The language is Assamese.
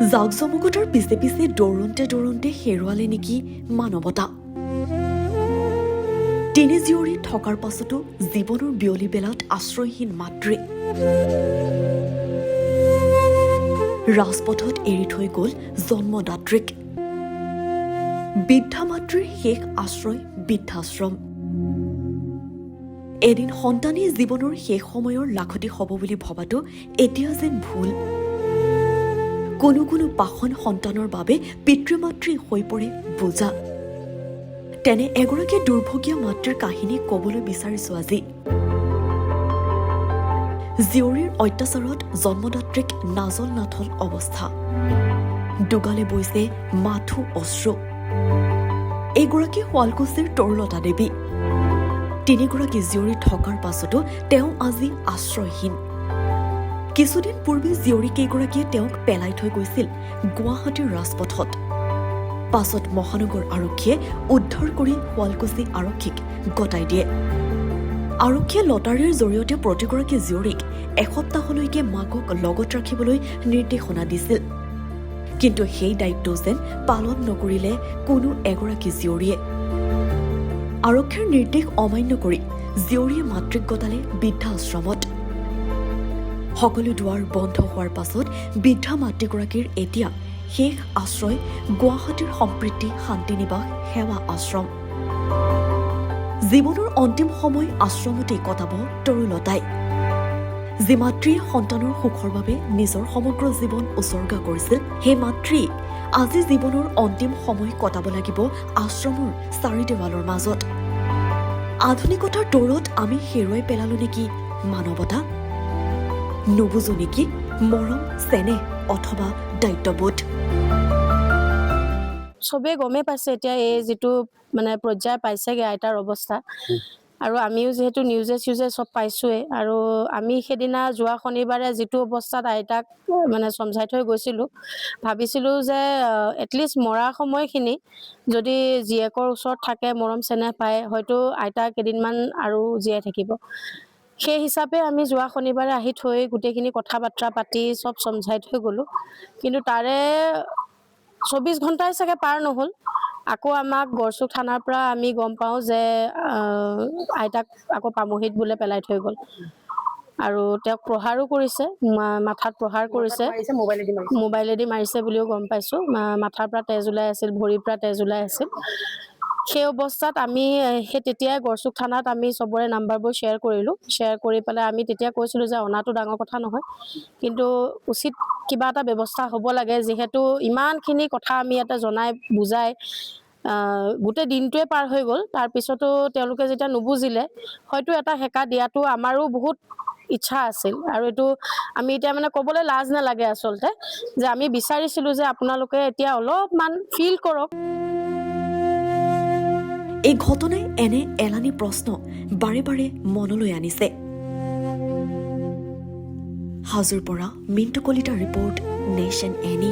জাকজমকতাৰ পিছে পিছে দৌৰন্তে হেৰুৱালে নেকি মানৱতা। তিনি জীয়ৰী থকাৰ পাছতো জীৱনৰ বিয়লি বেলাত আশ্ৰয়হীন মাতৃ। ৰাজপথত এৰি থৈ গ'ল জন্মদাত্ৰীক। বৃদ্ধা মাতৃৰ শেষ আশ্ৰয় বৃদ্ধাশ্ৰম। এদিন সন্তানেই জীৱনৰ শেষ সময়ৰ লাখতি হ'ব বুলি ভবাটো এতিয়া যেন ভুল। কোনো কোনো পাষণ সন্তানৰ বাবে পিতৃ মাতৃ হৈ পৰে বোজা। তেনে এগৰাকী দুৰ্ভগীয়া মাতৃৰ কাহিনী ক'বলৈ বিচাৰিছো আজি। জীয়ৰীৰ অত্যাচাৰত জন্মদাত্ৰীক নাজল নাথল অৱস্থা। দুগালে বৈছে মাথো অশ্ৰু। এইগৰাকী শুৱালকুছিৰ তৰুলতা দেৱী। তিনিগৰাকী জীয়ৰী থকাৰ পাছতো তেওঁ আজি আশ্ৰয়হীন। কিছুদিন পূৰ্বে জীয়ৰী কেইগৰাকীয়ে তেওঁক পেলাই থৈ গৈছিল গুৱাহাটীৰ ৰাজপথত। পাছত মহানগৰ আৰক্ষীয়ে উদ্ধাৰ কৰি শুৱালকুছি আৰক্ষীক গতাই দিয়ে। আৰক্ষীয়ে লটাৰীৰ জৰিয়তে প্ৰতিগৰাকী জীয়ৰীক এসপ্তাহলৈকে মাকক লগত ৰাখিবলৈ নিৰ্দেশনা দিছিল। কিন্তু সেই দায়িত্ব যেন পালন নকৰিলে কোনো এগৰাকী জীয়ৰীয়ে। আৰক্ষীৰ নিৰ্দেশ অমান্য কৰি জীয়ৰীয়ে মাতৃক গতালে বৃদ্ধাশ্ৰমত। সকলো দুৱাৰ বন্ধ হোৱাৰ পাছত বৃদ্ধা মাতৃগৰাকীৰ এতিয়া শেষ আশ্ৰয় গুৱাহাটীৰ সম্প্ৰীতি শান্তিনিবাস সেৱা আশ্ৰম। জীৱনৰ অন্তিম সময় আশ্ৰমতেই কটাব তৰুলতাই। যি মাতৃয়ে সন্তানৰ সুখৰ বাবে নিজৰ সমগ্ৰ জীৱন উচৰ্গা কৰিছিল, সেই মাতৃ আজি জীৱনৰ অন্তিম সময় কটাব লাগিব আশ্ৰমৰ চাৰি দেৱালৰ মাজত। আধুনিকতাৰ দৌৰত আমি হেৰুৱাই পেলালো নেকি মানৱতা? নুবুজো নেকি মৰম, চেনেহ অথবা দায়িত্ববোধ? চবেই গমেই পাইছে এতিয়া এই যিটো পৰ্যায় পাইছেগৈ আইতাৰ অৱস্থা। আৰু আমিও যিহেতু নিউজে চিউজে চব পাইছোৱেই। আৰু আমি সেইদিনা যোৱা শনিবাৰে যিটো অৱস্থাত আইতাক চমজাই থৈ গৈছিলোঁ, ভাবিছিলোঁ যে এটলিষ্ট মৰা সময়খিনি যদি জীয়েকৰ ওচৰত থাকে, মৰম চেনেহ পায়, হয়তো আইতা কেইদিনমান আৰু জীয়াই থাকিব। সেই হিচাপে আমি যোৱা শনিবাৰে আহি থৈ গোটেইখিনি কথা বাৰ্তা পাতি চব চমজাই থৈ গ'লোঁ। কিন্তু তাৰে 24 ঘণ্টাই চাগে পাৰ নহ'ল, আকৌ আমাক গড়চুক থানাৰ পৰা আমি গম পাওঁ যে আইতাক আকৌ পামহিত বোলে পেলাই থৈ গ'ল। আৰু তেওঁক প্ৰহাৰো কৰিছে, মাথাত প্ৰহাৰ কৰিছে, মোবাইলেদি মাৰিছে বুলিও গম পাইছোঁ। মাথাৰ পৰা তেজ ওলাই আছিল, ভৰিৰ পৰা তেজ ওলাই আছিল। সেই অৱস্থাত আমি সেই তেতিয়াই গড়চুক থানাত আমি চবৰে নাম্বাৰবোৰ শ্বেয়াৰ কৰিলোঁ। শ্বেয়াৰ কৰি পেলাই আমি তেতিয়া কৈছিলোঁ যে অনাটো ডাঙৰ কথা নহয়, কিন্তু উচিত কিবা এটা ব্যৱস্থা হ'ব লাগে। যিহেতু ইমানখিনি কথা আমি ইয়াতে জনাই বুজাই গোটেই দিনটোৱে পাৰ হৈ গ'ল, তাৰপিছতো তেওঁলোকে যেতিয়া নুবুজিলে, হয়তো এটা হেঁকা দিয়াটো আমাৰো বহুত ইচ্ছা আছিল। আৰু এইটো আমি এতিয়া ক'বলৈ লাজ নালাগে আচলতে, যে আমি বিচাৰিছিলোঁ যে আপোনালোকে এতিয়া অলপমান ফিল কৰক। এই ঘটনাই এনে এলানি প্ৰশ্ন বাৰে বাৰে মনলৈ আনিছে। হাজোৰ পৰা মিণ্টু কলিতাৰ ৰিপৰ্ট, নেশ্যন এনি।